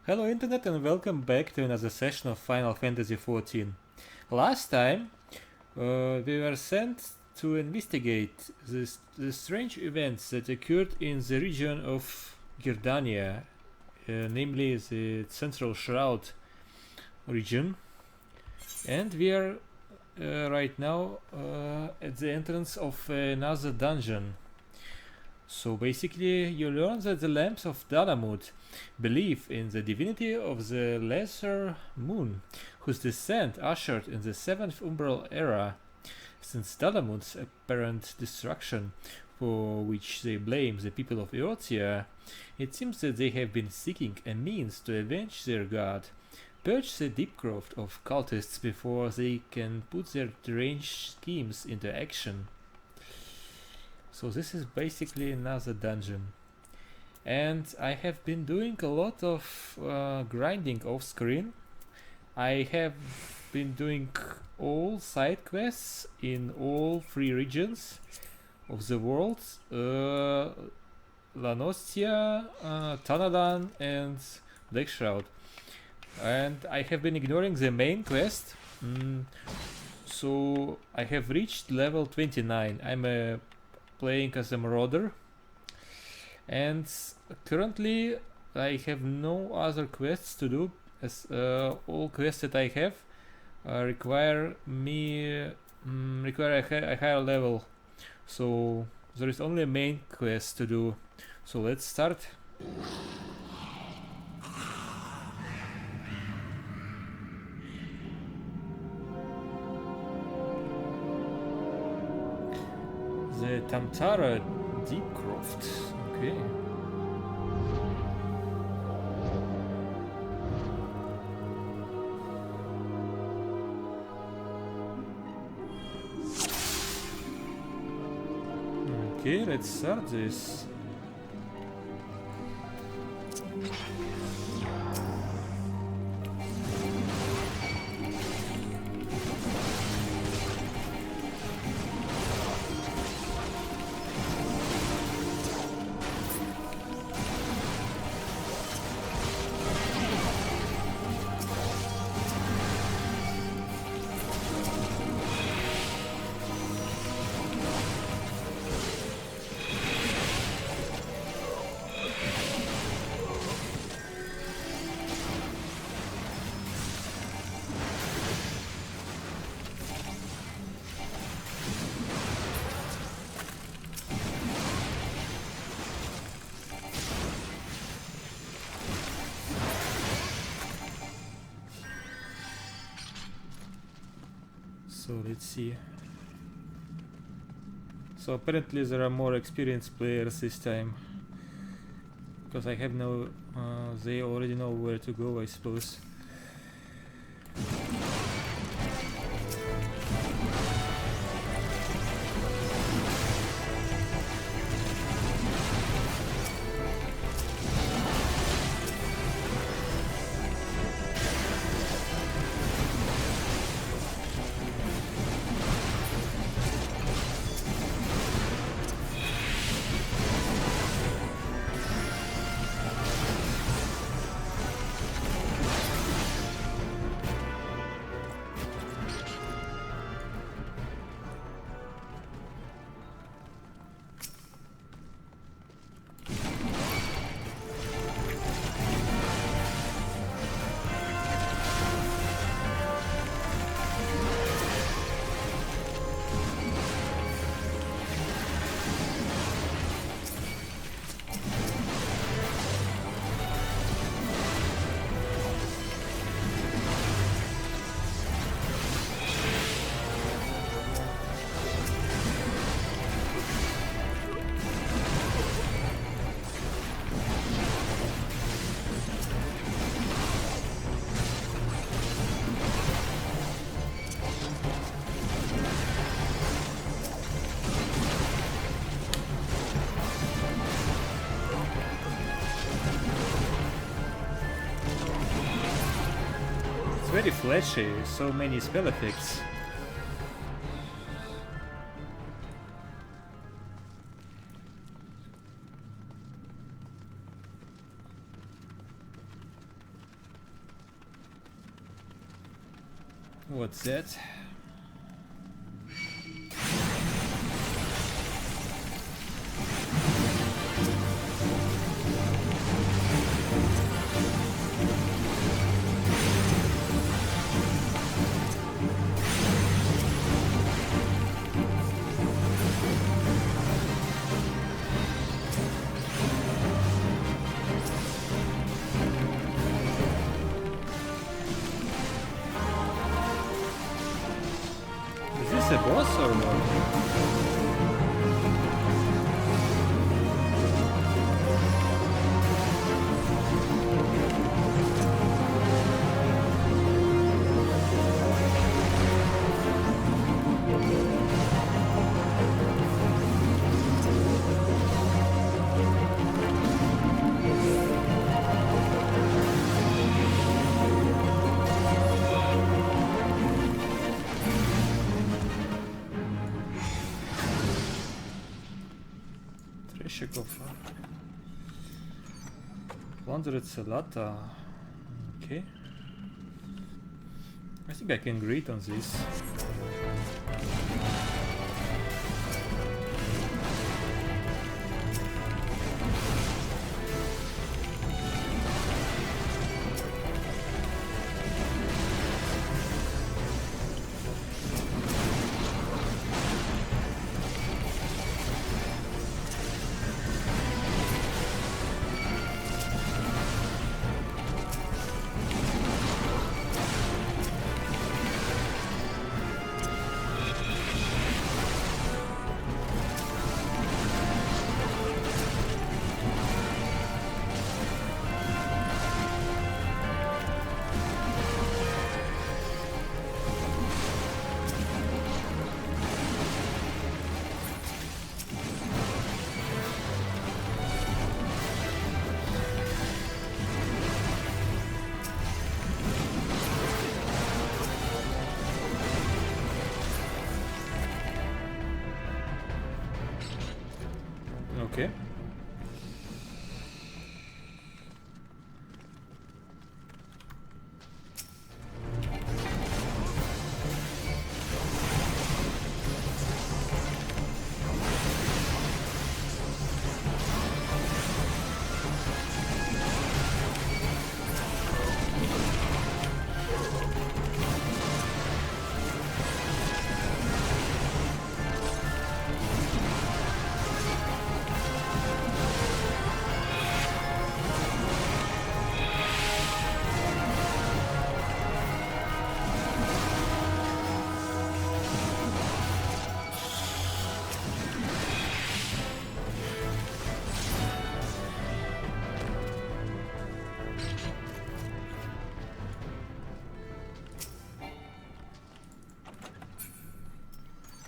Hello Internet and welcome back to another session of Final Fantasy XIV. Last time we were sent to investigate the strange events that occurred in the region of Girdania, namely the Central Shroud region, and we are right now at the entrance of another dungeon. So basically you learn that the lamps of Dalamut believe in the divinity of the lesser moon, whose descent ushered in the 7th Umbral era. Since Dalamut's apparent destruction, for which they blame the people of Eotia, it seems that they have been seeking a means to avenge their god, purge the Deepcroft of cultists before they can put their deranged schemes into action. So this is basically another dungeon. And I have been doing a lot of grinding off screen. I have been doing all side quests in all 3 regions of the world. Lanostia, Tanadan and Black Shroud. And I have been ignoring the main quest. So I have reached level 29. I'm playing as a marauder, and currently I have no other quests to do, as all quests that I have require a higher level, so there is only a main quest to do. So let's start. The Tam Tara Deepcroft. Okay. Okay, let's start this. So let's see. So apparently there are more experienced players this time, because I have no they already know where to go, I suppose. Very flashy, so many spell effects. What's that? Is this a boss or what? Plundered Salata. Okay. I think I can greet on this. Okay.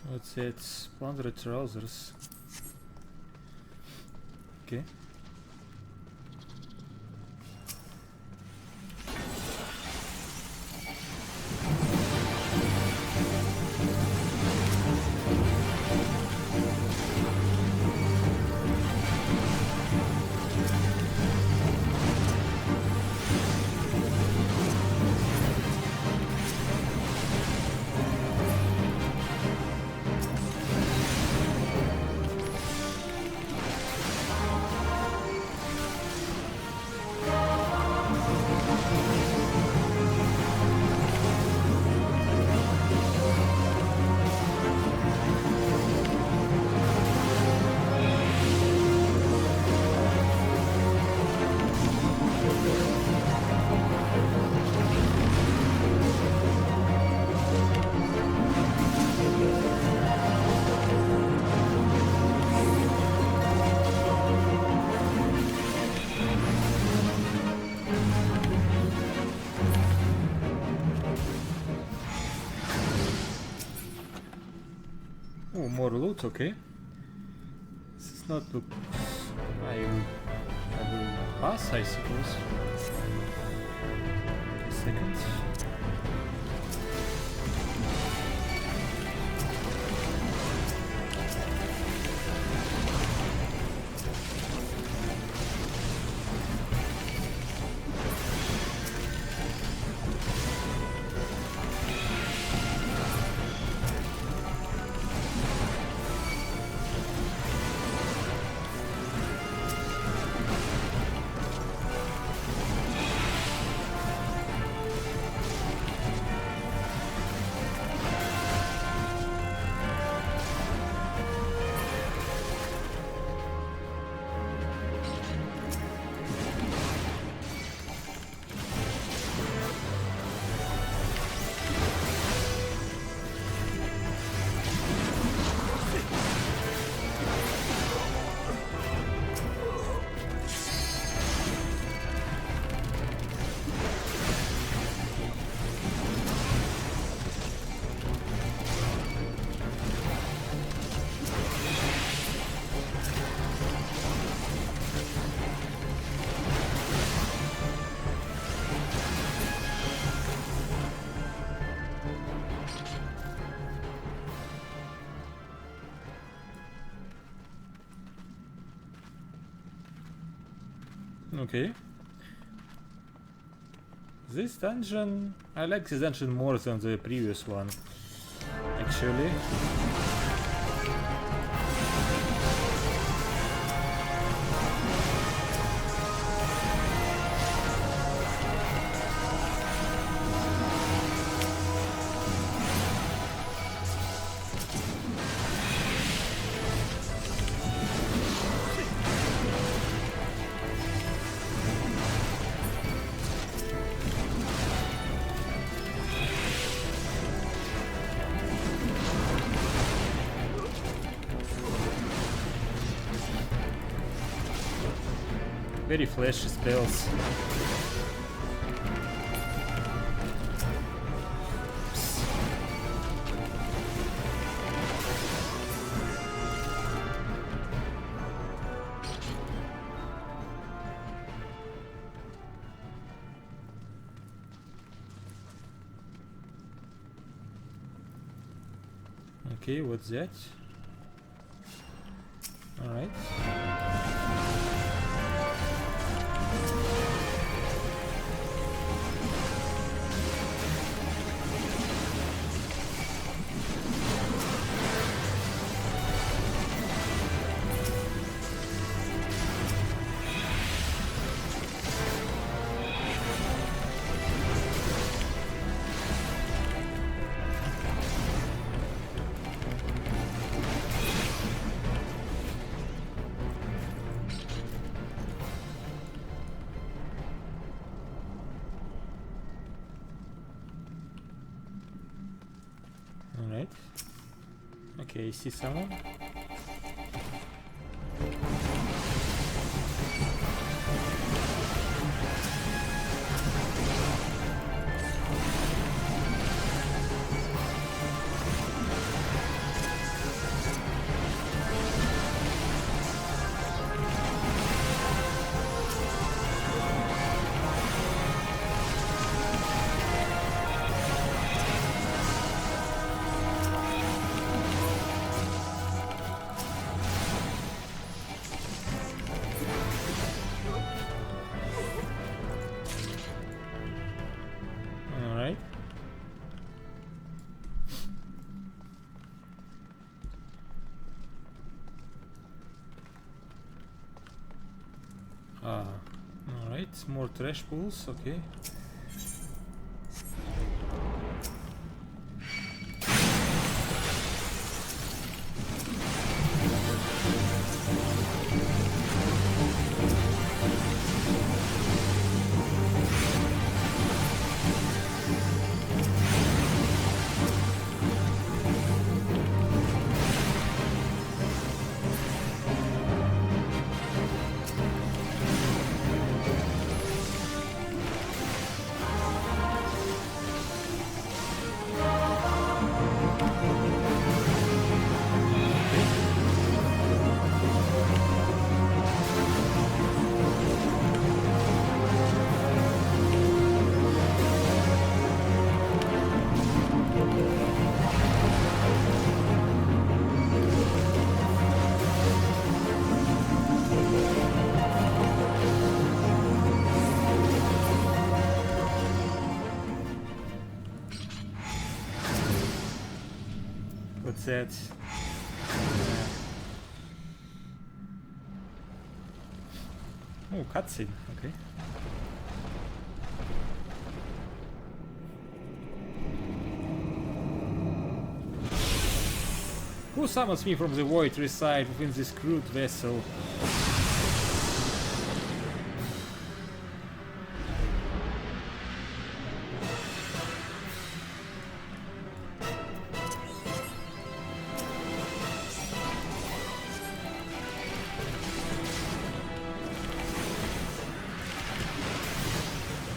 Let's say it's plundered trousers. Okay. Oh, more loot, okay. This is not look. I will pass, I suppose. A second. Okay. This dungeon... I like this dungeon more than the previous one, actually. Very flashy spells. Okay, what's that? All right. Alright. Okay, I see someone. Alright. Alright, more trash pools, okay. What's that? Oh, cutscene, okay. Who summons me from the void reside within this crude vessel?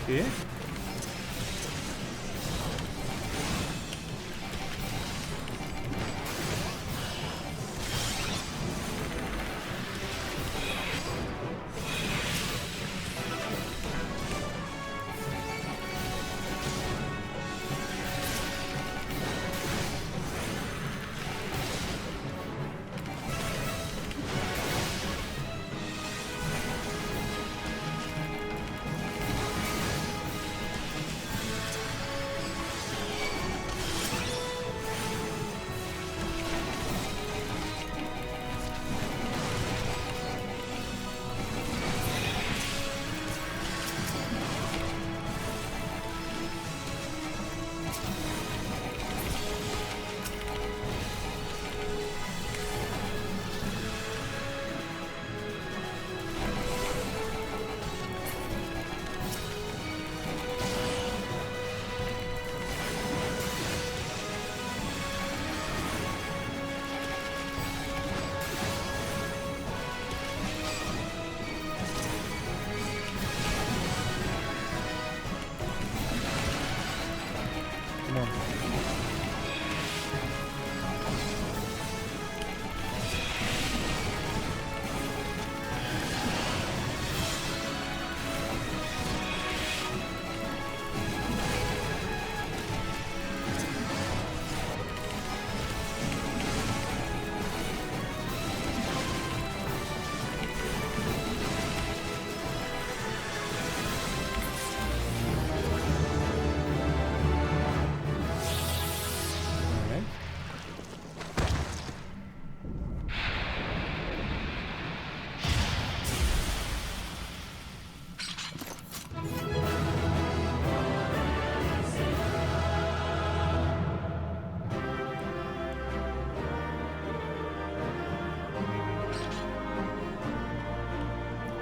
Okay.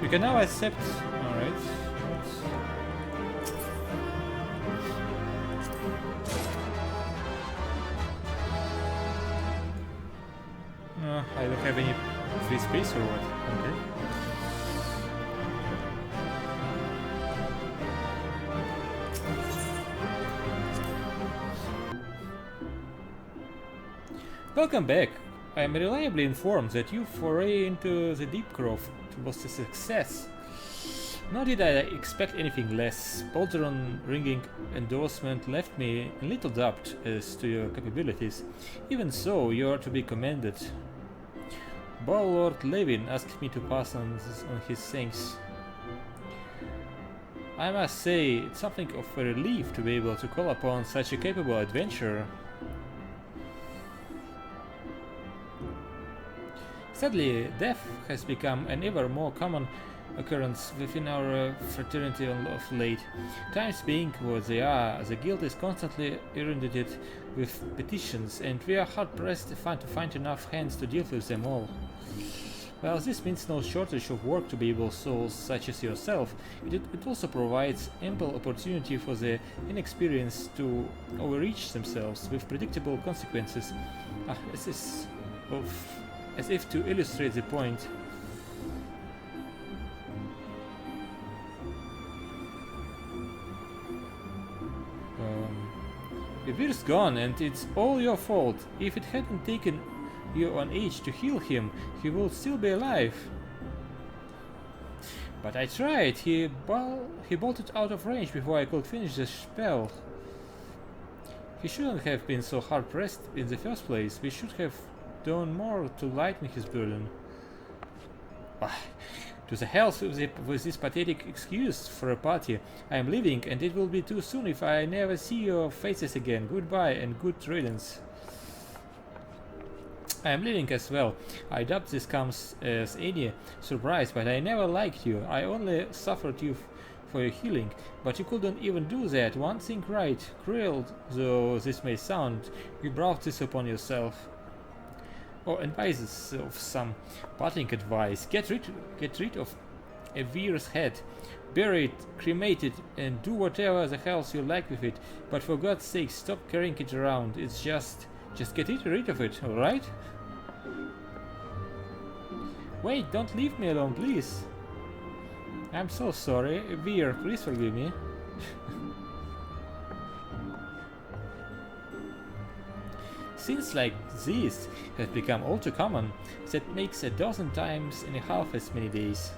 We can now accept. Alright. I don't have any free space or what? Okay. Welcome back. I am reliably informed that your foray into the Deepcroft was a success. Nor did I expect anything less. Poltron ringing endorsement left me in little doubt as to your capabilities. Even so, you are to be commended. Lord Levin asked me to pass on his thanks. I must say, it's something of a relief to be able to call upon such a capable adventurer. Sadly, death has become an ever more common occurrence within our fraternity of late. Times being what they are, the guild is constantly inundated with petitions, and we are hard-pressed to find enough hands to deal with them all. While this means no shortage of work to be able souls such as yourself, it also provides ample opportunity for the inexperienced to overreach themselves with predictable consequences. As if to illustrate the point. Ivir's gone, and it's all your fault. If it hadn't taken you an age to heal him, he would still be alive. But I tried. He bolted out of range before I could finish the spell. He shouldn't have been so hard-pressed in the first place. We should have done more to lighten his burden. To the hell with this pathetic excuse for a party. I am leaving, and it will be too soon if I never see your faces again. Goodbye and good riddance. I am leaving as well. I doubt this comes as any surprise, but I never liked you. I only suffered you for your healing, but you couldn't even do that. One thing right. Cruel though this may sound, you brought this upon yourself. Oh, and by this of some parting advice, get rid of Ivir's head, bury it, cremate it, and do whatever the hell you like with it. But for God's sake, stop carrying it around. It's just get rid of it, alright? Wait, don't leave me alone, please. I'm so sorry. Ivir, please forgive me. Scenes like these have become all too common. That makes 12 times and a half as many days.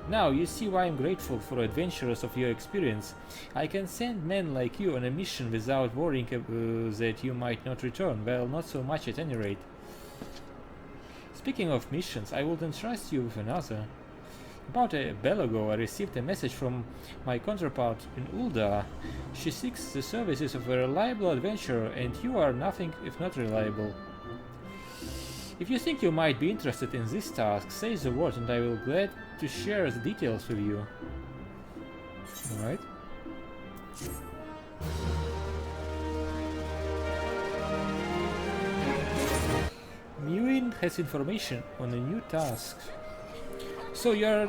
Now you see why I'm grateful for adventurers of your experience. I can send men like you on a mission without worrying that you might not return. Well, not so much at any rate. Speaking of missions, I would entrust you with another. About a bell ago, I received a message from my counterpart in Ul'dah. She seeks the services of a reliable adventurer, and you are nothing if not reliable. If you think you might be interested in this task, say the word and I will be glad to share the details with you. Alright. Muin has information on a new task. So you're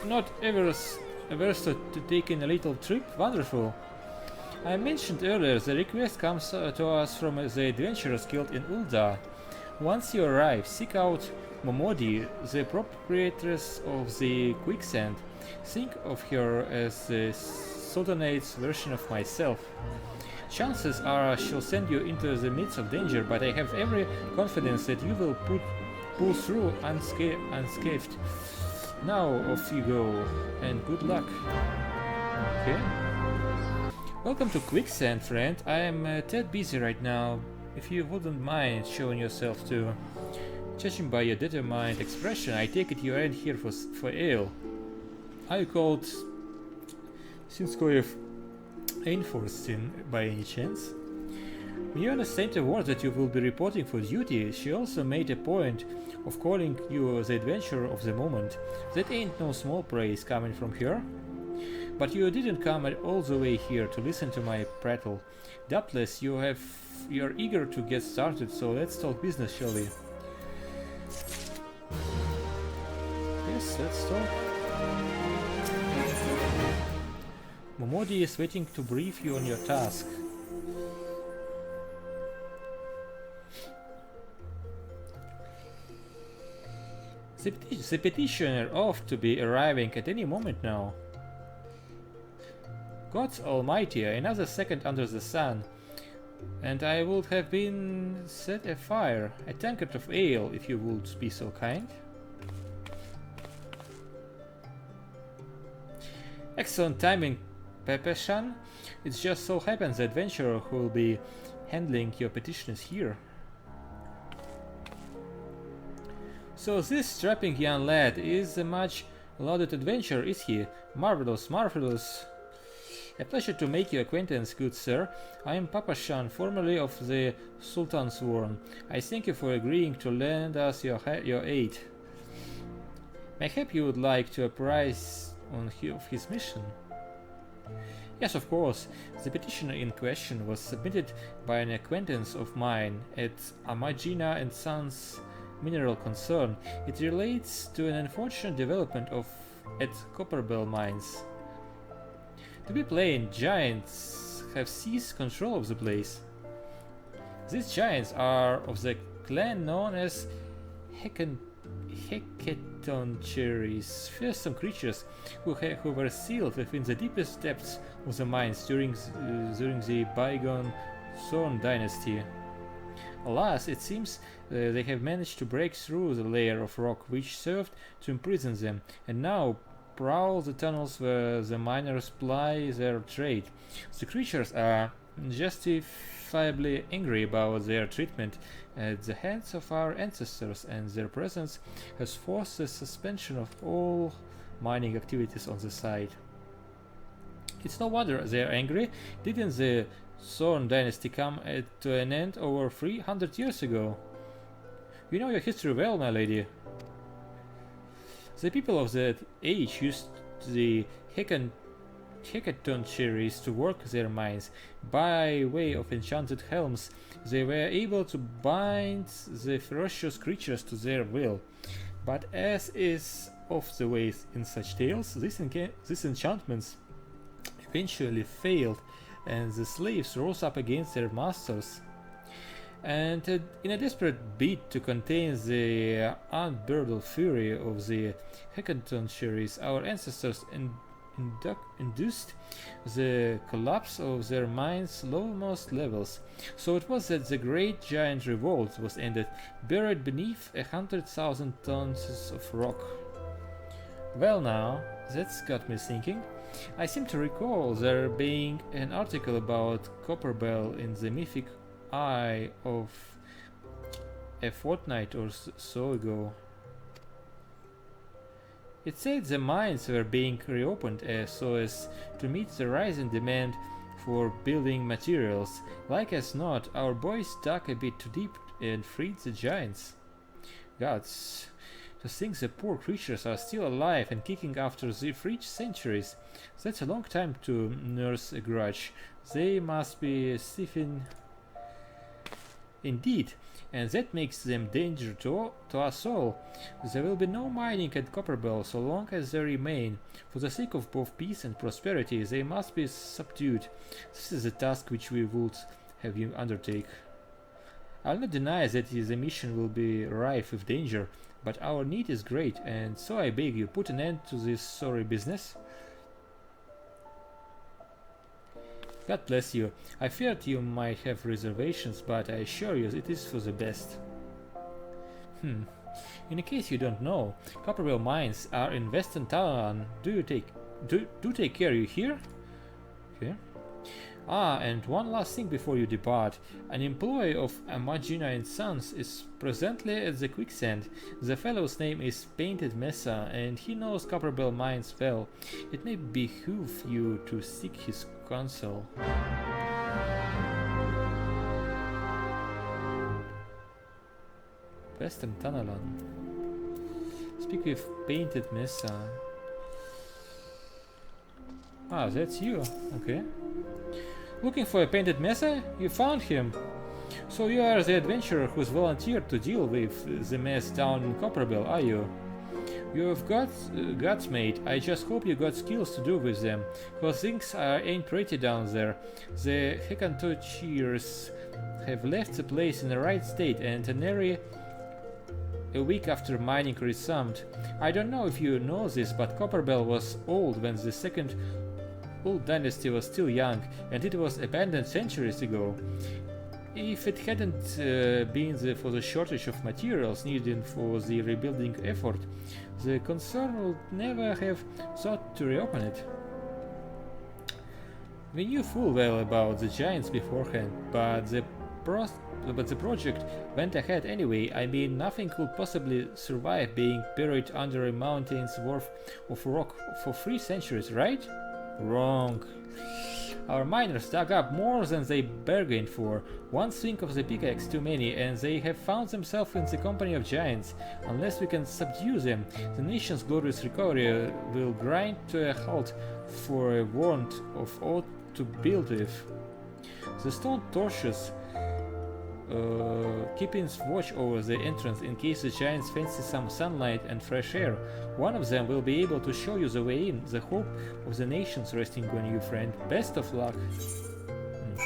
not averse to taking a little trip? Wonderful. I mentioned earlier the request comes to us from the Adventurers Guild in Ul'dah. Once you arrive, seek out Momodi, the proprietress of the Quicksand. Think of her as the Sultanate's version of myself. Chances are she'll send you into the midst of danger, but I have every confidence that you will pull through unscathed. Now off you go, and good luck. Okay. Welcome to Quicksand, friend. I am a tad busy right now. If you wouldn't mind showing yourself too. Judging by your determined expression, I take it you aren't here for ale. Are you called Sinskoyev Einforstin by any chance? Miona sent a word that you will be reporting for duty. She also made a point of calling you the adventurer of the moment. That ain't no small praise coming from her. But you didn't come all the way here to listen to my prattle. Doubtless you're eager to get started, so let's talk business, shall we? Yes, let's talk. Momodi is waiting to brief you on your task. The petitioner ought to be arriving at any moment now. God's almighty, another second under the sun, and I would have been set afire. A tankard of ale, if you would be so kind. Excellent timing, Pepeshan. It just so happens the adventurer who will be handling your petition is here. So this strapping young lad is a much lauded adventurer, is he? Marvelous, marvelous. A pleasure to make your acquaintance, good sir. I am Papashan, formerly of the Sultan's Sworn. I thank you for agreeing to lend us your aid. Mayhap you would like to apprise of his mission? Yes, of course. The petition in question was submitted by an acquaintance of mine at Amagina and Sons Mineral Concern. It relates to an unfortunate development at Copperbell Mines. To be plain, giants have seized control of the place. These giants are of the clan known as Hecatoncheires, fearsome creatures who were sealed within the deepest depths of the mines during the bygone Thorn dynasty. Alas, it seems they have managed to break through the layer of rock which served to imprison them, and now prowl the tunnels where the miners ply their trade. The creatures are justifiably angry about their treatment at the hands of our ancestors, and their presence has forced the suspension of all mining activities on the site. It's no wonder they are angry. Didn't the Thorn dynasty come to an end over 300 years ago? You know your history well, my lady. The people of that age used the Hecatoncheires to work their mines. By way of enchanted helms, they were able to bind the ferocious creatures to their will. But as is of the ways in such tales, these enchantments eventually failed, and the slaves rose up against their masters. And in a desperate bid to contain the unbridled fury of the Hecatoncheires, our ancestors induced the collapse of their mines' lowmost levels. So it was that the great giant revolt was ended, buried beneath 100,000 tons of rock. Well now, that's got me thinking. I seem to recall there being an article about Copperbell in the Mythic Eye of a fortnight or so ago. It said the mines were being reopened so as to meet the rising demand for building materials. Like as not, our boys dug a bit too deep and freed the giants. Gods, to think the poor creatures are still alive and kicking after the 3 centuries. That's a long time to nurse a grudge. They must be stiffing indeed, and that makes them danger to us all. There will be no mining at Copperbell so long as they remain. For the sake of both peace and prosperity, they must be subdued. This is a task which we would have you undertake. I'll not deny that the mission will be rife with danger, but our need is great, and so I beg you, put an end to this sorry business. God bless you. I feared you might have reservations, but I assure you it is for the best. In case you don't know, Copperbell Mines are in Western Talaran. Do take care, you hear? Okay. Ah, and one last thing before you depart. An employee of Amagina and Sons is presently at the quicksand. The fellow's name is Painted Mesa, and he knows Copperbell Mines well. It may behoove you to seek his counsel. Western Tanalan. Speak with Painted Mesa. Ah, that's you. Okay. Looking for a Painted Mesa? You found him. So you are the adventurer who's volunteered to deal with the mess down in Copperbell, are you? You've got guts, mate. I just hope you got skills to do with them, cause things ain't pretty down there. The Hecantocheers have left the place in the right state, and nary a week after mining resumed. I don't know if you know this, but Copperbell was old when the second old dynasty was still young, and it was abandoned centuries ago. If it hadn't been for the shortage of materials needed for the rebuilding effort, the concern would never have thought to reopen it. We knew full well about the giants beforehand, but the project went ahead anyway. I mean, nothing could possibly survive being buried under a mountain's worth of rock for 3 centuries, right? Wrong. Our miners dug up more than they bargained for. One swing of the pickaxe too many, and they have found themselves in the company of giants. Unless we can subdue them, the nation's glorious recovery will grind to a halt for a want of aught to build with. The stone torches keeping watch over the entrance in case the giants fancy some sunlight and fresh air. One of them will be able to show you the way in. The hope of the nations resting on you, friend. Best of luck.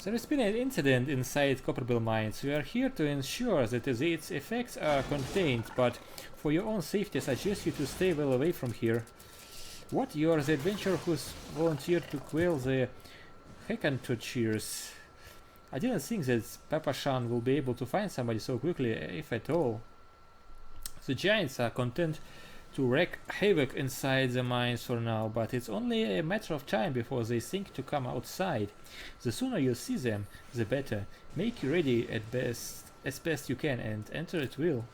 There has been an incident inside Copperbell Mines. We are here to ensure that its effects are contained, but for your own safety I suggest you to stay well away from here. What? You are the adventurer who's volunteered to quell the Hecantocheers? I didn't think that Papa Shan will be able to find somebody so quickly, if at all. The giants are content to wreak havoc inside the mines for now, but it's only a matter of time before they think to come outside. The sooner you see them, the better. Make you ready as best you can, and enter at will.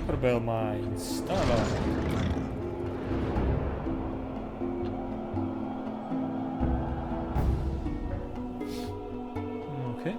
Copperbell Mines, okay.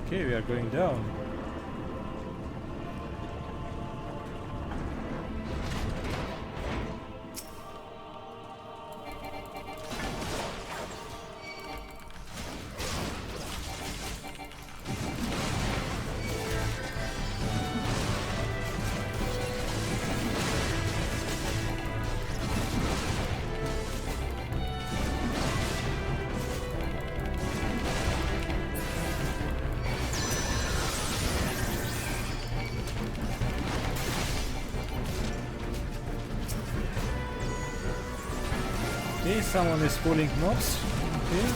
Okay, we are going down. Okay, someone is pulling mobs. Okay.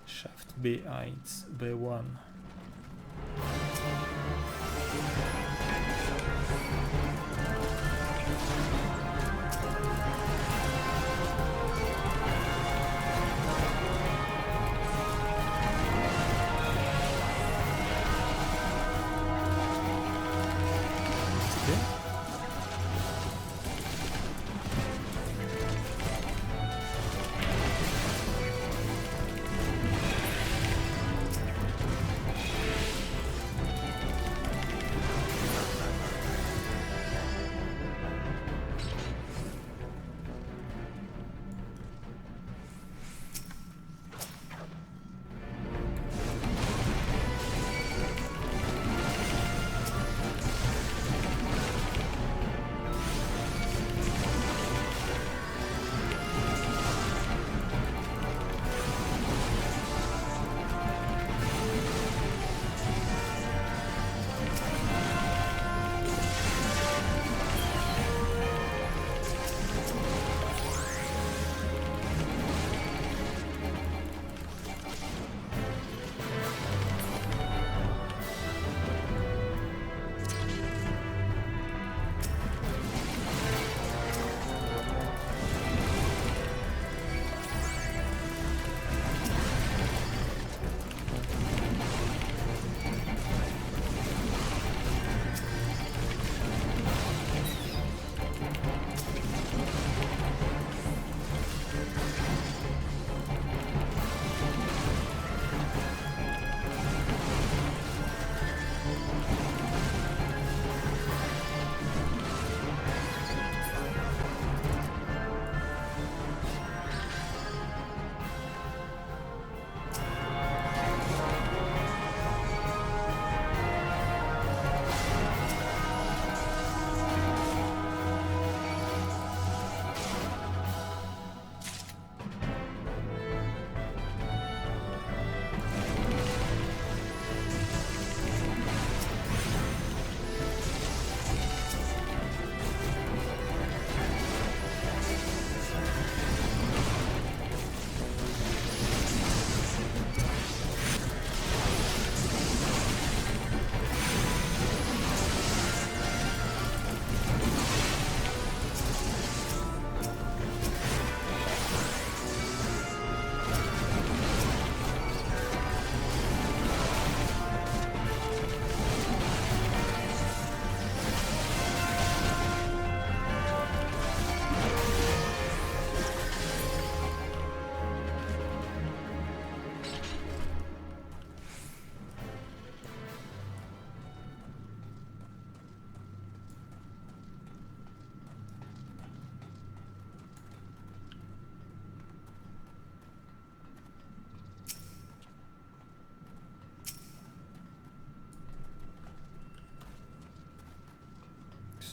Schaft B1, B1.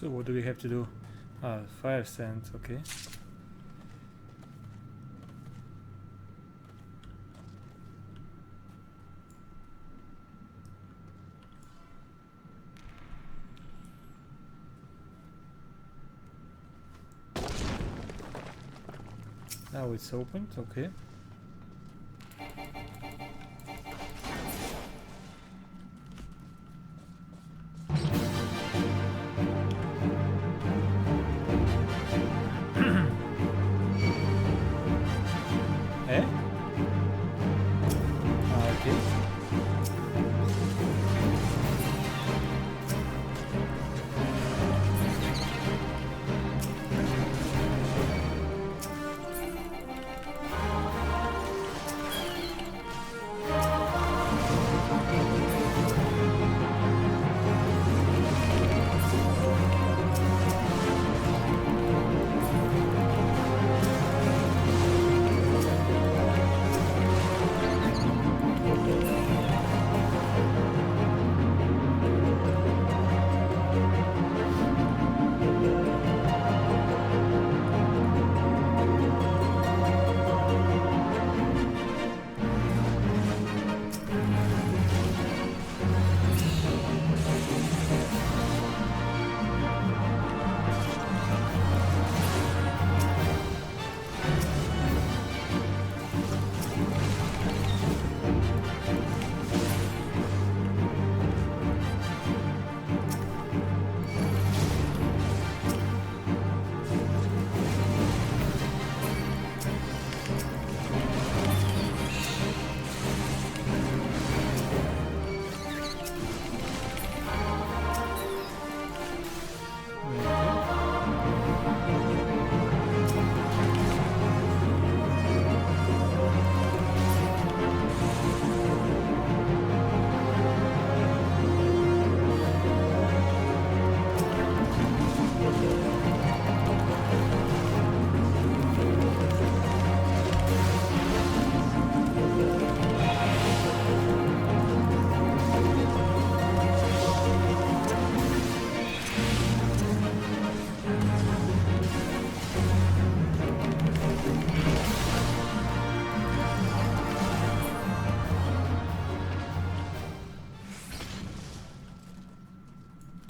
So what do we have to do? Fire sand, okay. Now it's opened, okay.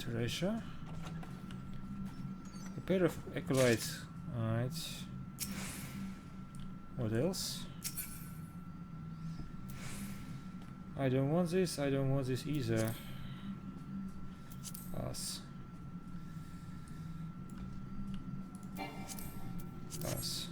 treasure. A pair of acolytes. Alright. What else? I don't want this, I don't want this either. Pass. Pass.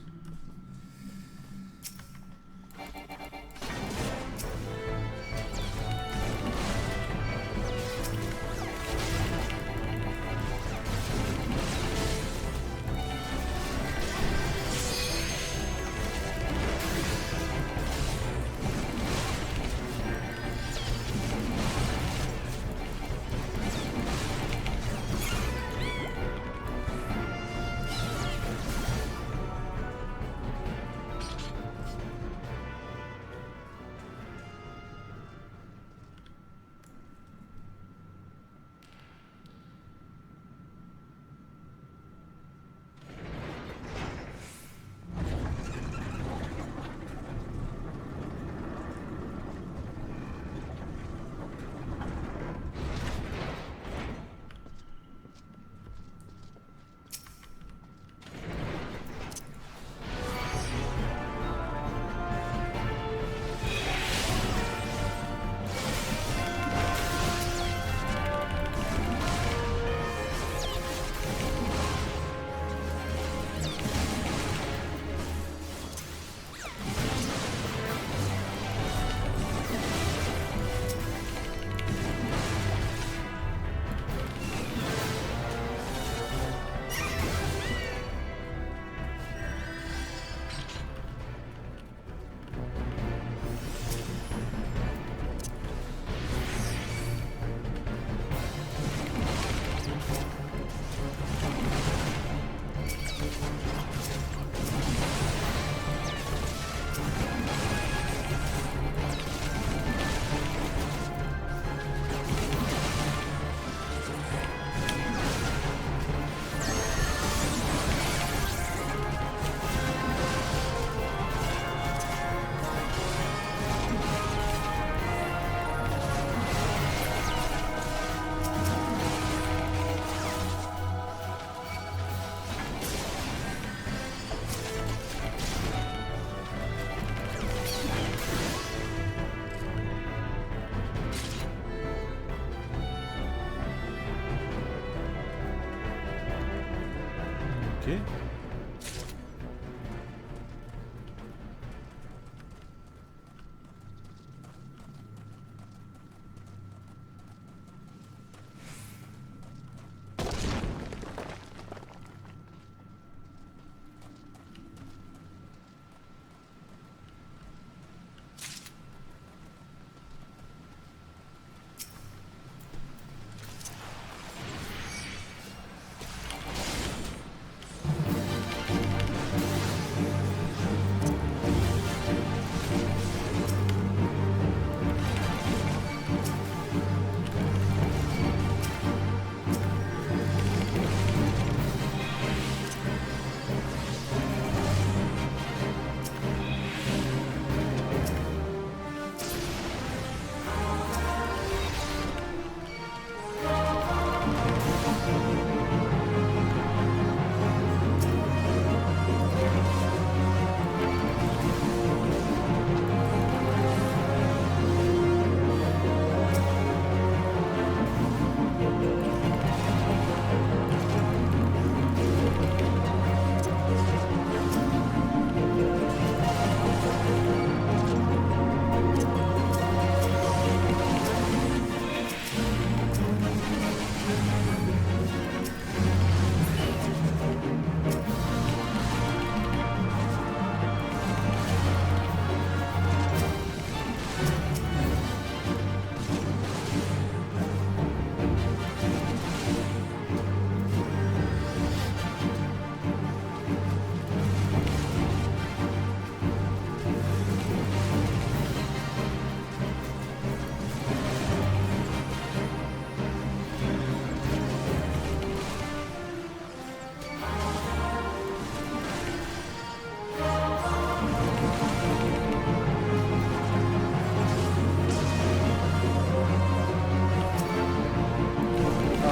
Okay.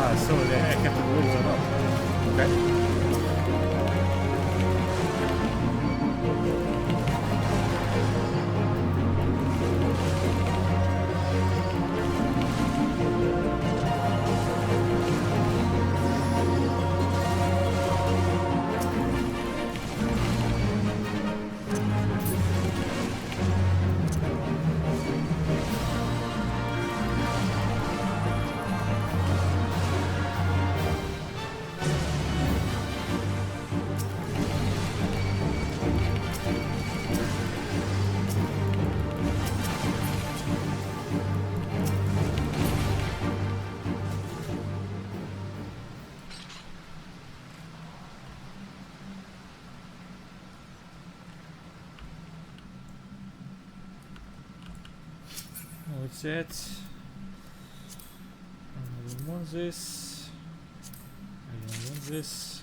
Ah, so I have to close them up. Okay. What's that? I don't want this. I don't want this.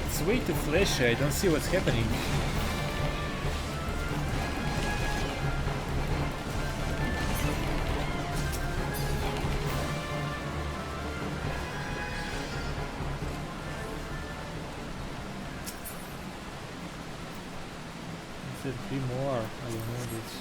It's way too flashy, I don't see what's happening. I said 3 more, I don't know this.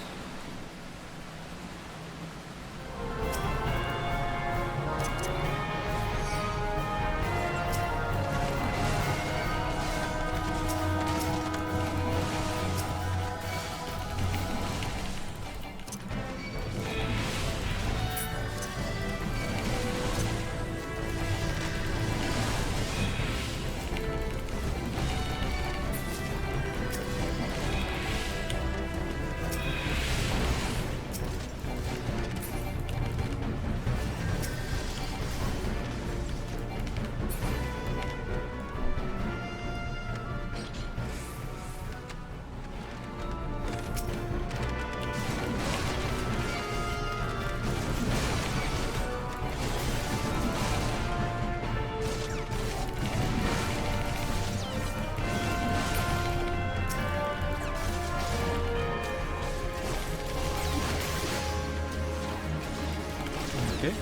Okay.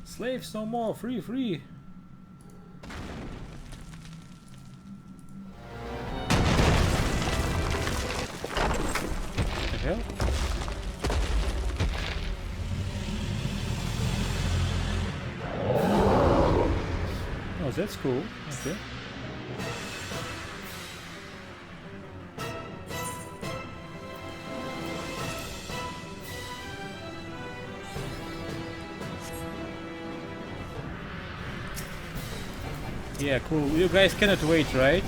Slaves no more, free, free. What the hell? Oh, that's cool. Okay. Yeah, cool. You guys cannot wait, right?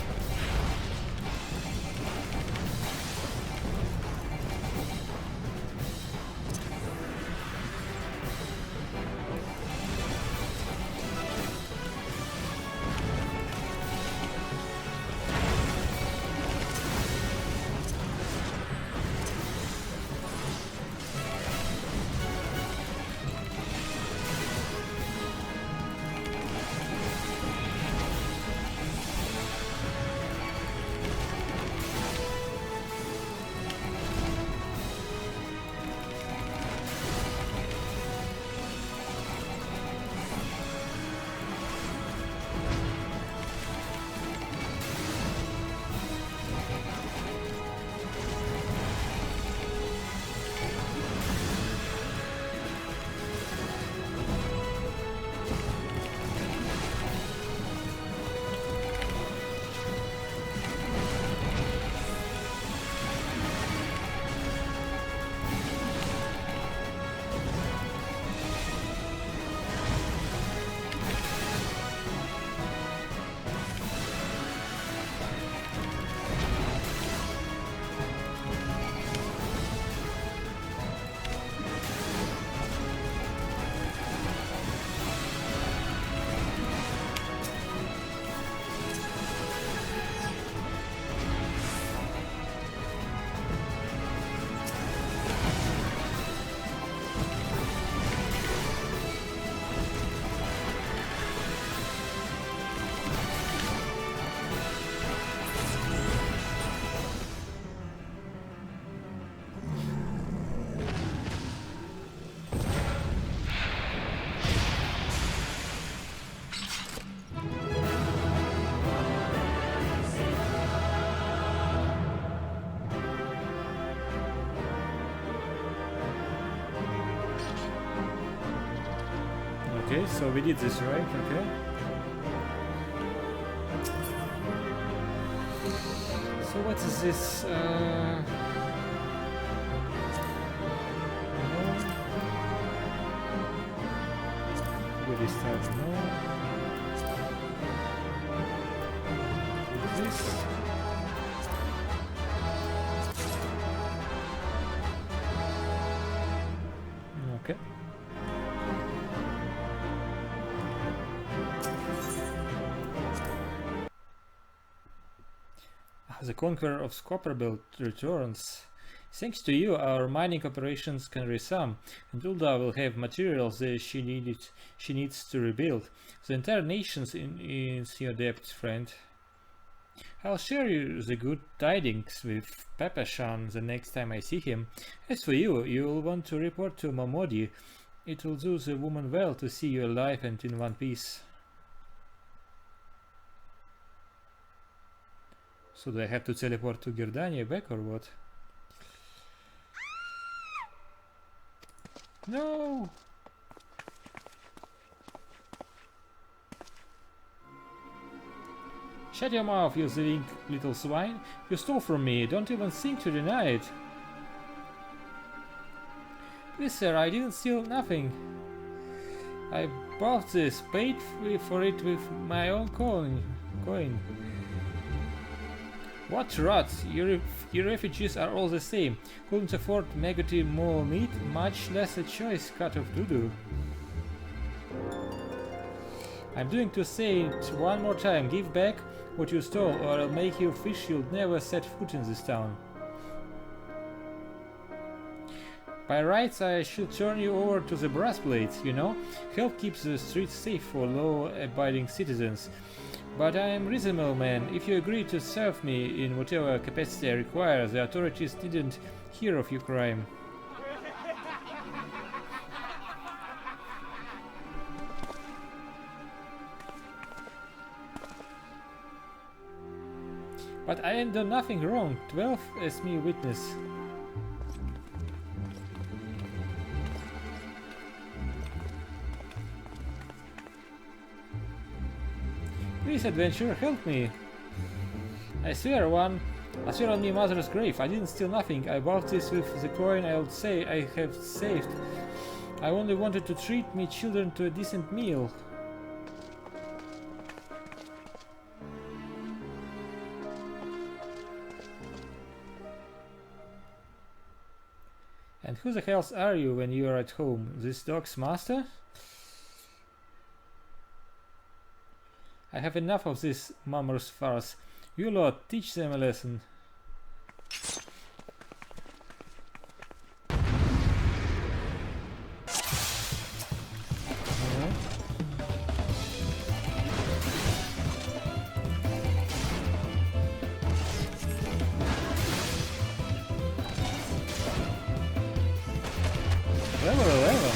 Okay, so we did this right, okay. So what is this? We restart now. This. Okay. The Conqueror of Copperbell returns. Thanks to you, our mining operations can resume, and Ulda will have materials that she needs to rebuild. The entire nation's in your debt, friend. I'll share you the good tidings with Pepashan the next time I see him. As for you, you'll want to report to Momodi. It will do the woman well to see you alive and in one piece. So do I have to teleport to Girdania back or what? No! Shut your mouth, you silly little swine! You stole from me, don't even think to deny it! Please sir, I didn't steal nothing. I bought this, paid for it with my own coin. What rot! Your refugees are all the same. Couldn't afford maggoty mole meat, much less a choice cut of doo-doo. I'm doing to say it one more time. Give back what you stole, or I'll make you fish you'll never set foot in this town. By rights, I should turn you over to the brass blades, you know? Help keep the streets safe for law-abiding citizens. But I am reasonable man. If you agree to serve me in whatever capacity I require, the authorities didn't hear of your crime. But I ain't done nothing wrong. 12 as me witness. Please, adventurer, help me. I swear on me mother's grave, I didn't steal nothing. I bought this with the coin I would say I have saved. I only wanted to treat me children to a decent meal. And who the hell are you when you are at home? This dog's master? I have enough of this mummers farce. You lot, teach them a lesson. Level 11.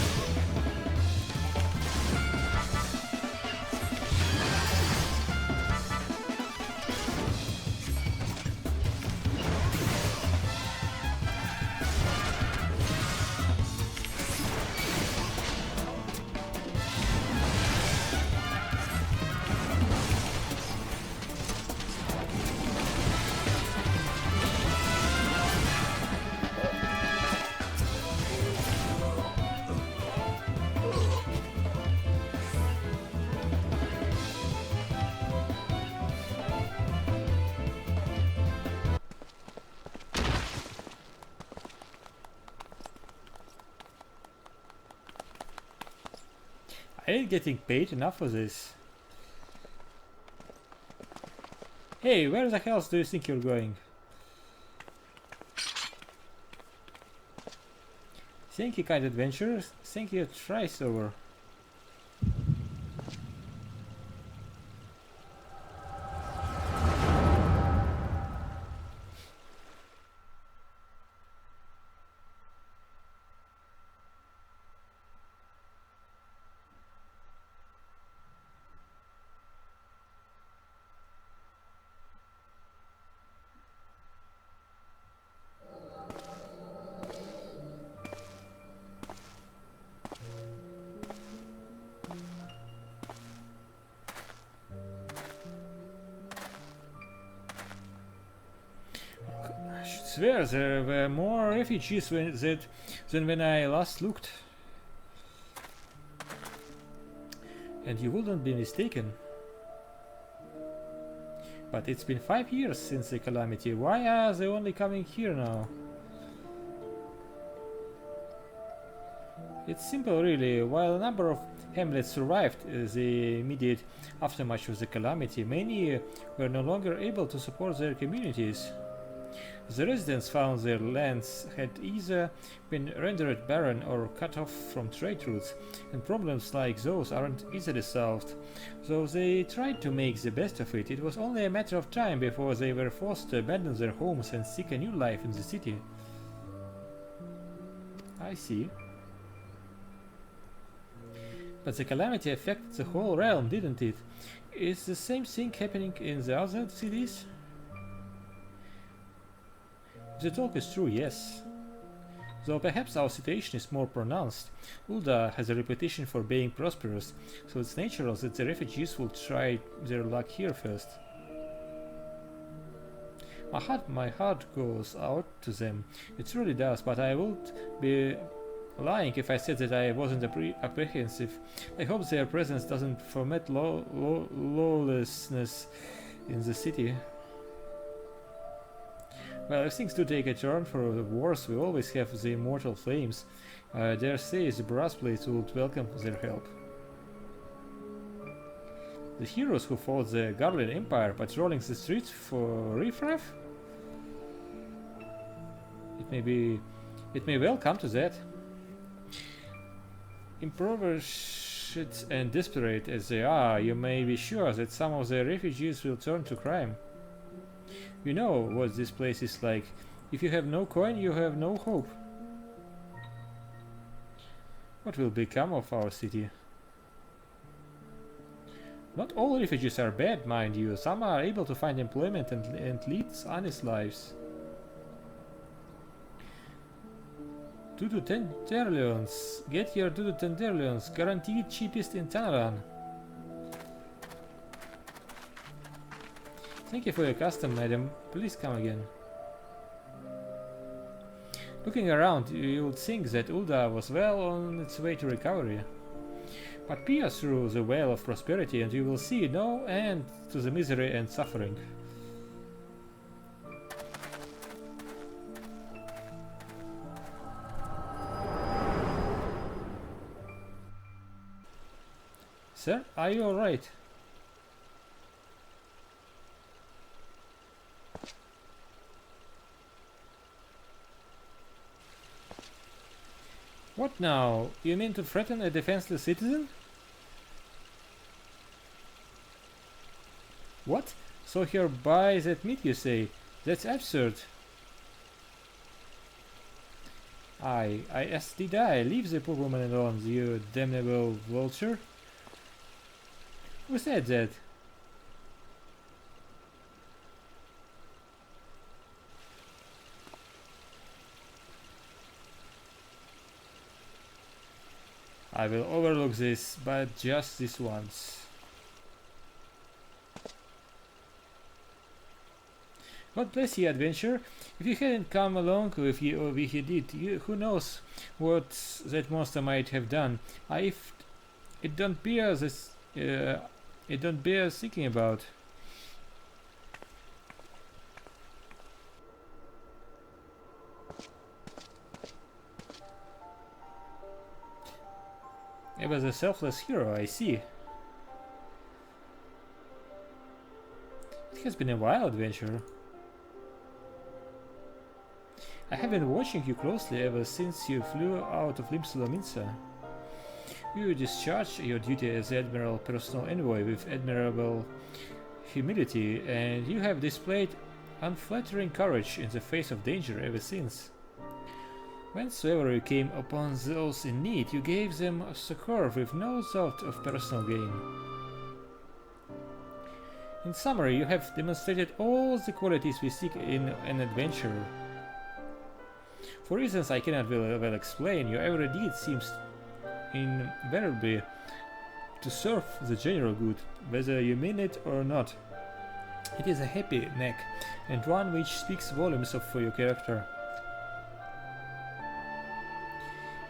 I ain't getting paid enough for this. Hey, where the hell do you think you're going? Thank you, kind adventurers. Thank you, thrice over. swear there were more refugees than when I last looked. And you wouldn't be mistaken. But it's been 5 years since the calamity. Why are they only coming here now? It's simple really. While a number of hamlets survived the immediate aftermath of the calamity, many were no longer able to support their communities. The residents found their lands had either been rendered barren or cut off from trade routes, and problems like those aren't easily solved. Though they tried to make the best of it, it was only a matter of time before they were forced to abandon their homes and seek a new life in the city. I see. But the calamity affected the whole realm, didn't it? Is the same thing happening in the other cities? The talk is true, yes. Though perhaps our situation is more pronounced. Ul'dah has a reputation for being prosperous, so it's natural that the refugees will try their luck here first. My heart goes out to them. It really does, but I would be lying if I said that I wasn't apprehensive. I hope their presence doesn't foment lawlessness in the city. Well, if things do take a turn for the worse, we always have the immortal flames. I dare say the brassblades would welcome their help. The heroes who fought the Garland Empire patrolling the streets for riffraff? It may well come to that. Impoverished and desperate as they are, you may be sure that some of the refugees will turn to crime. You know what this place is like. If you have no coin, you have no hope. What will become of our city? Not all refugees are bad, mind you. Some are able to find employment and lead honest lives. 2 to 10 terlions. Get your 2 to 10 terlions. Guaranteed cheapest in Tanaran. Thank you for your custom, madam. Please come again. Looking around, you would think that Ul'dah was well on its way to recovery. But peer through the veil of prosperity and you will see no end to the misery and suffering. Sir, are you alright? What now? You mean to threaten a defenseless citizen? What? So here buys that meat, you say? That's absurd. As did I. Leave the poor woman alone, you damnable vulture. Who said that? I will overlook this, but just this once. God bless you, adventurer. If you hadn't come along with you, or if you did, who knows what that monster might have done. If it don't bear this, it don't bear thinking about. It was a selfless hero, I see. It has been a while, adventurer. I have been watching you closely ever since you flew out of Limsa. You discharged your duty as Admiral Personal Envoy with admirable humility, and you have displayed unflattering courage in the face of danger ever since. Whensoever you came upon those in need, you gave them succor with no thought of personal gain. In summary, you have demonstrated all the qualities we seek in an adventurer. For reasons I cannot well explain, your every deed seems invariably to serve the general good, whether you mean it or not. It is a happy neck, and one which speaks volumes for your character.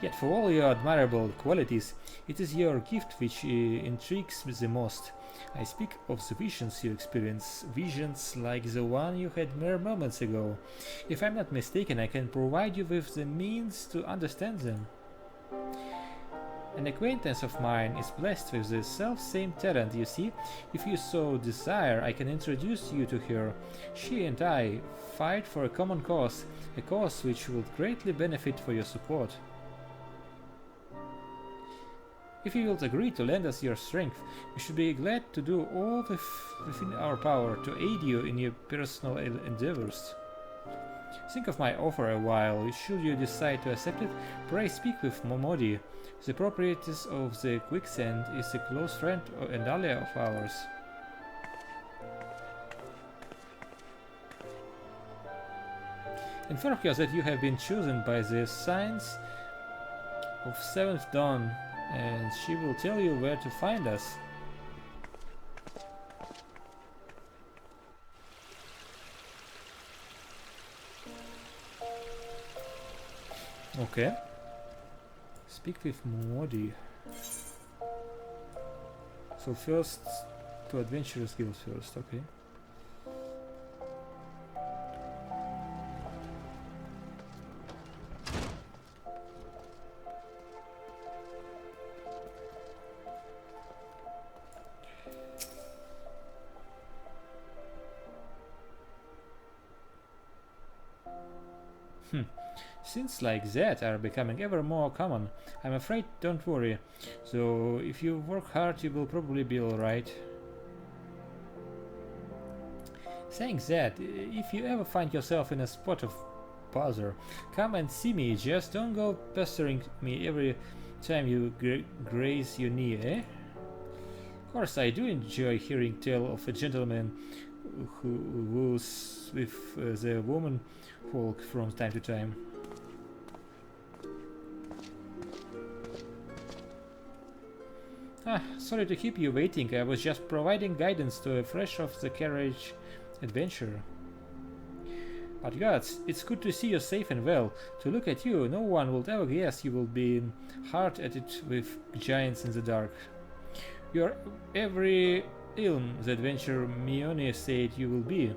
Yet for all your admirable qualities, it is your gift which intrigues me the most. I speak of the visions you experience, visions like the one you had mere moments ago. If I'm not mistaken, I can provide you with the means to understand them. An acquaintance of mine is blessed with the self-same talent, you see. If you so desire, I can introduce you to her. She and I fight for a common cause, a cause which would greatly benefit for your support. If you will agree to lend us your strength, we should be glad to do all within our power to aid you in your personal endeavors. Think of my offer a while. Should you decide to accept it, pray speak with Momodi. The proprietress of the Quicksand is a close friend and ally of ours. Inform her that you have been chosen by the signs of 7th Dawn, and she will tell you where to find us. Okay. Speak with Modi. So first to Adventurous Guild first, okay. Things like that are becoming ever more common. I'm afraid, don't worry. So if you work hard, you will probably be alright. Saying that, if you ever find yourself in a spot of bother, come and see me. Just don't go pestering me every time you graze your knee, eh? Of course, I do enjoy hearing tell of a gentleman who was with the woman folk from time to time. Sorry to keep you waiting. I was just providing guidance to a fresh off the carriage adventurer. But gods, it's good to see you safe and well. To look at you, no one would ever guess you will be hard at it with giants in the dark. You're every ilm the adventurer Mione said you will be.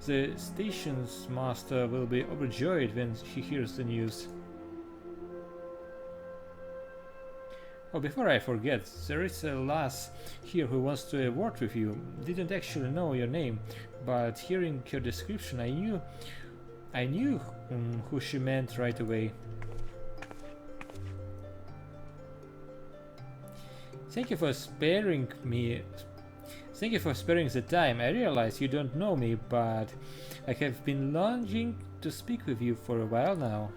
The station's master will be overjoyed when he hears the news. Oh, before I forget, there is a lass here who wants to have a word with you. Didn't actually know your name, but hearing your description, I knew who she meant right away. Thank you for sparing me. Thank you for sparing the time. I realize you don't know me, but I have been longing to speak with you for a while now.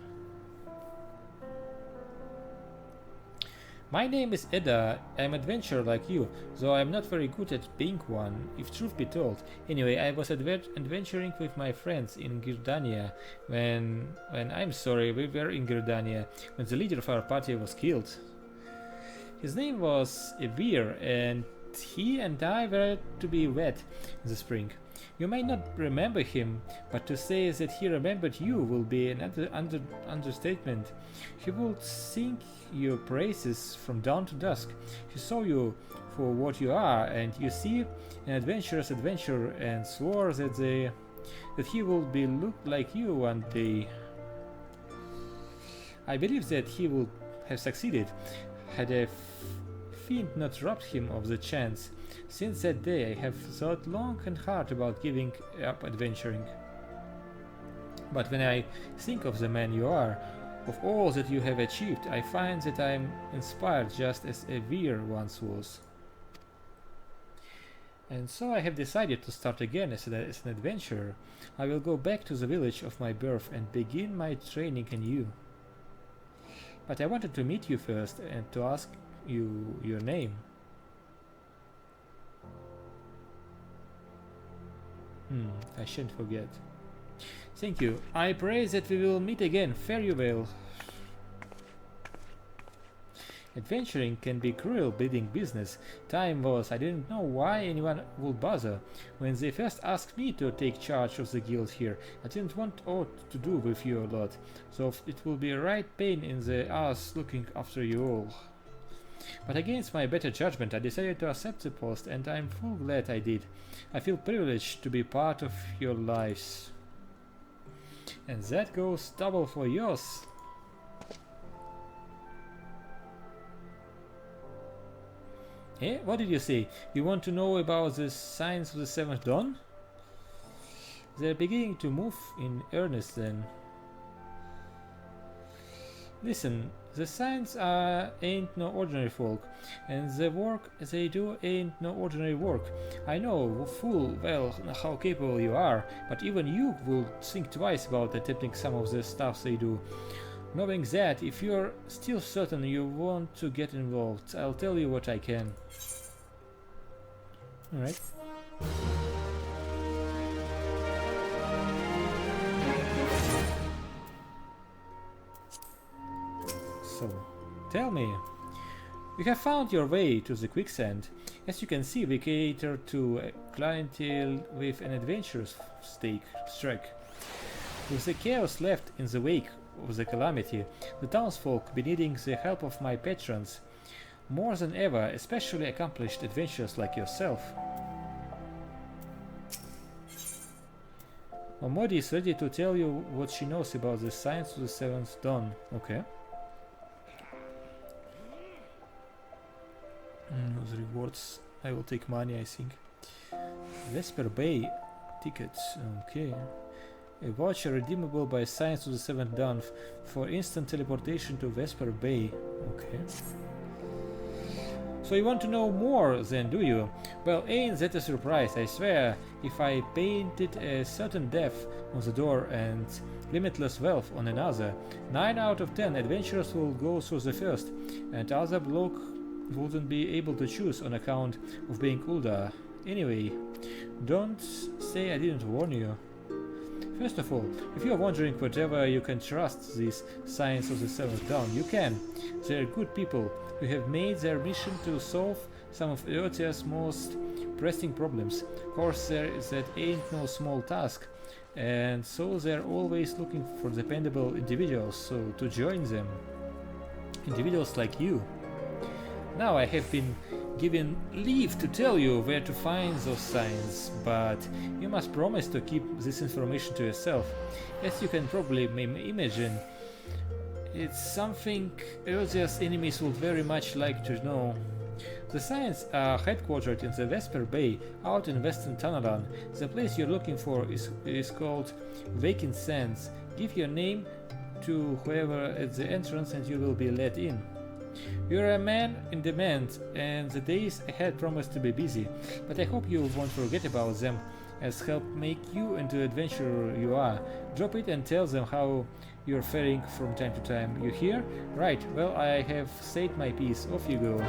My name is Edda. I'm an adventurer like you, though I'm not very good at being one, if truth be told. Anyway, I was adventuring with my friends in Girdania I'm sorry, we were in Girdania when the leader of our party was killed. His name was Evir, and he and I were to be wed in the spring. You may not remember him, but to say that he remembered you will be an understatement. He would sing your praises from dawn to dusk. He saw you for what you are, and you see, an adventurous adventurer, and swore that he will be look like you one day. I believe that he would have succeeded had a fiend not robbed him of the chance. Since that day I have thought long and hard about giving up adventuring. But when I think of the man you are, of all that you have achieved, I find that I am inspired just as Evir once was. And so I have decided to start again as an adventurer. I will go back to the village of my birth and begin my training anew. But I wanted to meet you first and to ask you your name. I shan't forget. Thank you. I pray that we will meet again. Fare you well. Adventuring can be cruel bleeding business. Time was, I didn't know why anyone would bother. When they first asked me to take charge of the guild here, I didn't want aught to do with you a lot, so it will be a right pain in the ass looking after you all. But against my better judgment, I decided to accept the post, and I'm full glad I did. I feel privileged to be part of your lives. And that goes double for yours. Eh? What did you say? You want to know about the signs of the Seventh Dawn? They're beginning to move in earnest then. Listen, the signs ain't no ordinary folk, and the work they do ain't no ordinary work. I know full well how capable you are, but even you will think twice about attempting some of the stuff they do. Knowing that, if you're still certain you want to get involved, I'll tell you what I can. Alright. So, tell me, you have found your way to the quicksand. As you can see, we cater to a clientele with an adventurous streak. With the chaos left in the wake of the calamity, the townsfolk be needing the help of my patrons more than ever, especially accomplished adventurers like yourself. Momodi is ready to tell you what she knows about the signs of the Seventh Dawn. Okay. Those rewards, I will take money, I think. Vesper Bay tickets, okay. A voucher redeemable by Signs of the Seventh Dawn for instant teleportation to Vesper Bay. Okay. So you want to know more then, do you? Well, ain't that a surprise, I swear. If I painted a certain death on the door and limitless wealth on another, 9 out of 10 adventurers will go through the first, and other bloke wouldn't be able to choose on account of being older. Anyway, don't say I didn't warn you. First of all, if you are wondering whether you can trust these Signs of the Seventh Dawn, you can. They are good people who have made their mission to solve some of Earth's most pressing problems. Of course, that ain't no small task, and so they're always looking for dependable individuals, so to join them. Individuals like you. Now I have been given leave to tell you where to find those signs, but you must promise to keep this information to yourself. As you can probably imagine, it's something Earth's enemies would very much like to know. The signs are headquartered in the Vesper Bay, out in western Tanalan. The place you're looking for is called Vacant Sands. Give your name to whoever at the entrance and you will be let in. You're a man in demand, and the days ahead promise to be busy, but I hope you won't forget about them, as help make you into the adventurer you are. Drop it and tell them how you're faring from time to time. You hear? Right, well, I have said my piece. Off you go.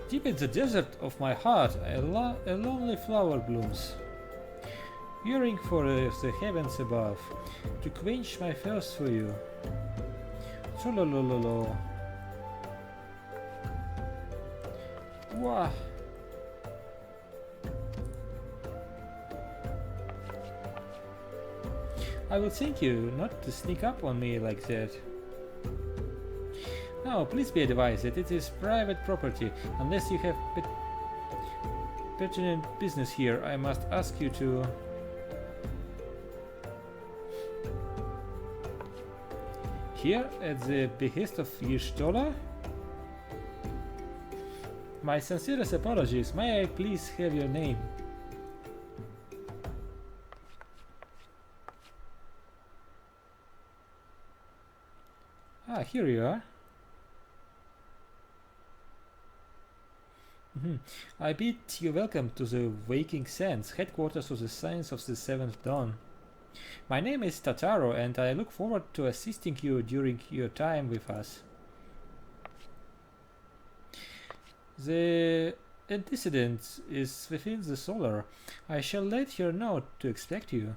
Deep in the desert of my heart, a lonely flower blooms, yearning for the heavens above, to quench my thirst for you. Trololololo. Wah. I will thank you not to sneak up on me like that. Now, please be advised that it is private property. Unless you have pertinent business here, I must ask you to... Here, at the behest of Yishtola? My sincerest apologies. May I please have your name? Ah, here you are. I bid you welcome to the Waking Sands, headquarters of the Signs of the Seventh Dawn. My name is Tataro, and I look forward to assisting you during your time with us. The antecedent is within the solar. I shall let her know to expect you.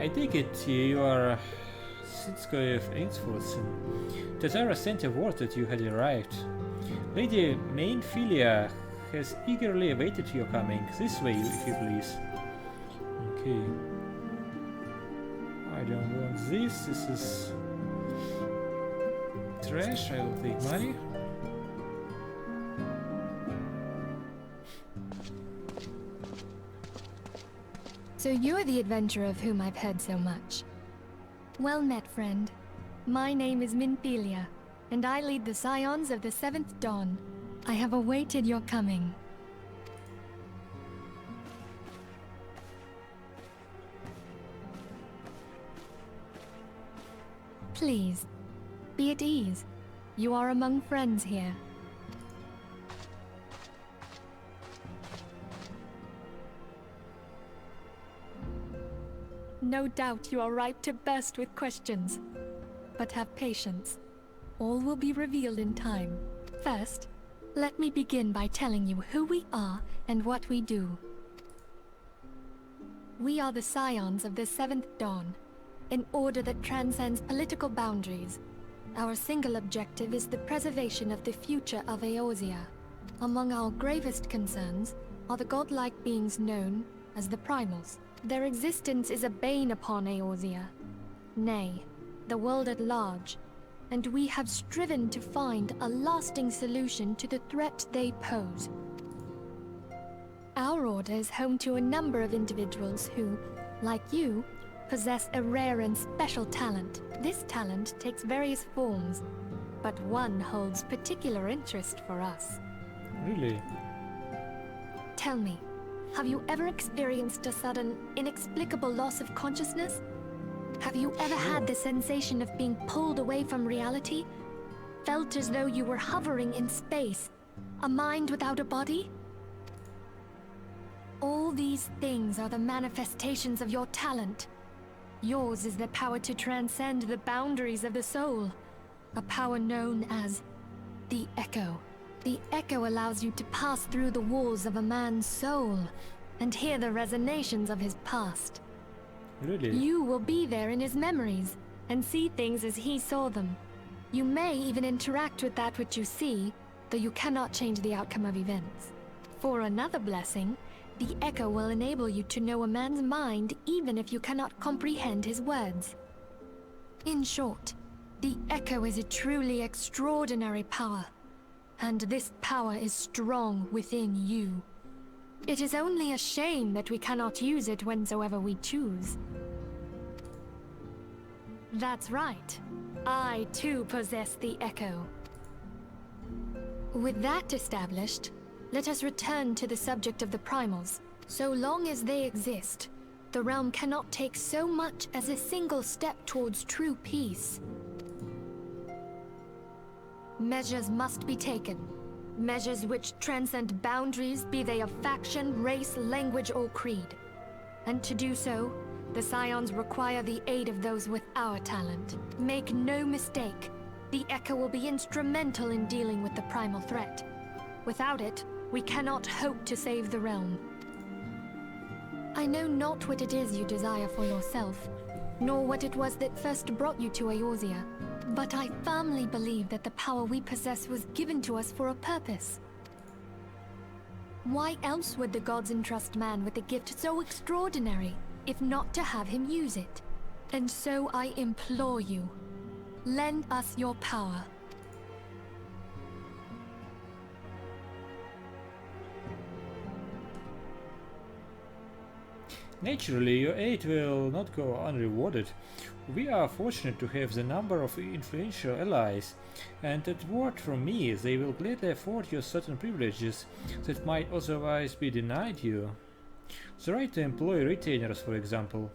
I take it you are Sitskoy of Ainsforth. Tatara sent a word that you had arrived. Lady Mainfilia has eagerly awaited your coming. This way, if you please. Okay. I don't want this. This is trash. I will take money. So you're the adventurer of whom I've heard so much. Well met, friend. My name is Minfilia, and I lead the Scions of the Seventh Dawn. I have awaited your coming. Please, be at ease. You are among friends here. No doubt you are ripe to burst with questions. But have patience. All will be revealed in time. First, let me begin by telling you who we are and what we do. We are the Scions of the Seventh Dawn, an order that transcends political boundaries. Our single objective is the preservation of the future of Eorzea. Among our gravest concerns are the godlike beings known as the Primals. Their existence is a bane upon Eorzea, nay, the world at large, and we have striven to find a lasting solution to the threat they pose. Our order is home to a number of individuals who, like you, possess a rare and special talent. This talent takes various forms, but one holds particular interest for us. Really? Tell me, have you ever experienced a sudden, inexplicable loss of consciousness? Have you ever had the sensation of being pulled away from reality? Felt as though you were hovering in space? A mind without a body? All these things are the manifestations of your talent. Yours is the power to transcend the boundaries of the soul. A power known as the Echo. The Echo allows you to pass through the walls of a man's soul and hear the resonations of his past. Really? You will be there in his memories and see things as he saw them. You may even interact with that which you see, though you cannot change the outcome of events. For another blessing, the Echo will enable you to know a man's mind even if you cannot comprehend his words. In short, the Echo is a truly extraordinary power. And this power is strong within you. It is only a shame that we cannot use it whensoever we choose. That's right. I too possess the Echo. With that established, let us return to the subject of the Primals. So long as they exist, the realm cannot take so much as a single step towards true peace. Measures must be taken. Measures which transcend boundaries, be they of faction, race, language, or creed. And to do so, the Scions require the aid of those with our talent. Make no mistake, the Echo will be instrumental in dealing with the primal threat. Without it, we cannot hope to save the realm. I know not what it is you desire for yourself, nor what it was that first brought you to Eorzea. But I firmly believe that the power we possess was given to us for a purpose. Why else would the gods entrust man with a gift so extraordinary, if not to have him use it? And so I implore you, lend us your power. Naturally, your aid will not go unrewarded. We are fortunate to have the number of influential allies, and at word from me, they will gladly afford you certain privileges that might otherwise be denied you. The right to employ retainers, for example.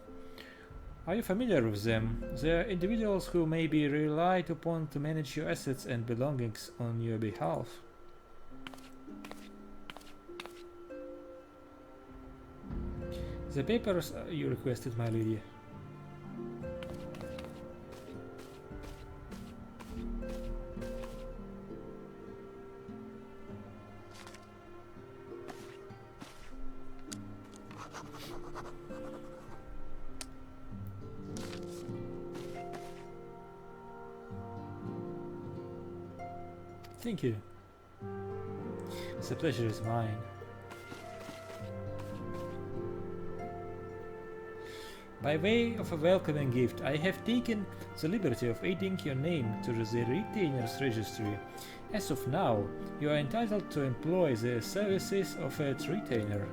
Are you familiar with them? They are individuals who may be relied upon to manage your assets and belongings on your behalf. The papers you requested, my lady. Thank you. The pleasure is mine. By way of a welcoming gift, I have taken the liberty of adding your name to the Retainer's Registry. As of now, you are entitled to employ the services of a retainer.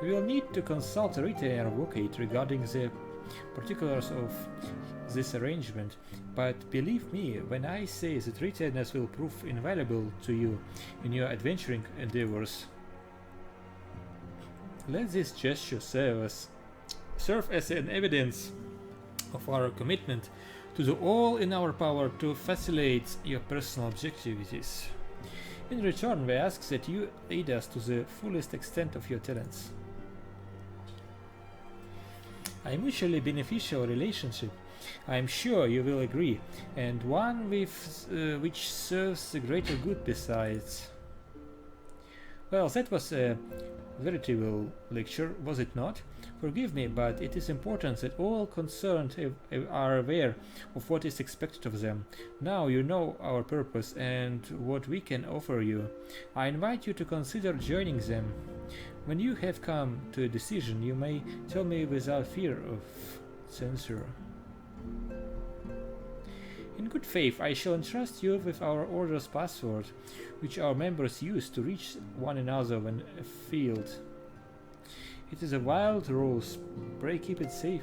We will need to consult a retainer advocate regarding the particulars of this arrangement, but believe me when I say that retainers will prove invaluable to you in your adventuring endeavors. Let this gesture serve as an evidence of our commitment to do all in our power to facilitate your personal objectives. In return, we ask that you aid us to the fullest extent of your talents. A mutually beneficial relationship, I am sure you will agree, and one with which serves the greater good besides. Well, that was a veritable lecture, was it not? Forgive me, but it is important that all concerned are aware of what is expected of them. Now you know our purpose and what we can offer you. I invite you to consider joining them. When you have come to a decision, you may tell me without fear of censure. In good faith, I shall entrust you with our order's password, which our members use to reach one another when afield. It is a wild rose, pray keep it safe.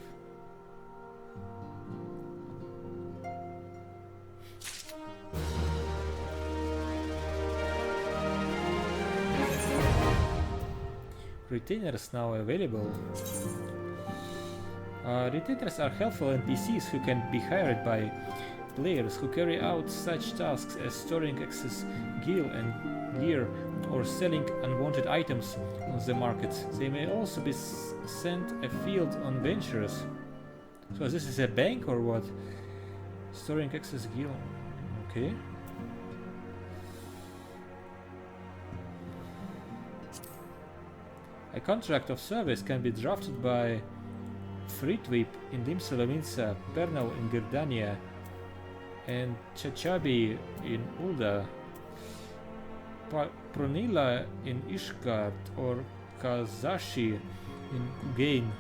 Retainers now available. Retainers are helpful NPCs who can be hired by players who carry out such tasks as storing excess gear or selling unwanted items on the market. They may also be sent afield on ventures. So this is a bank or what? Storing excess gear. Okay. A contract of service can be drafted by Fritwip in Limsa, Pernal in Girdania, and Chachabi in Ulda, Pronila in Ishgard, or Kazashi in Kugain.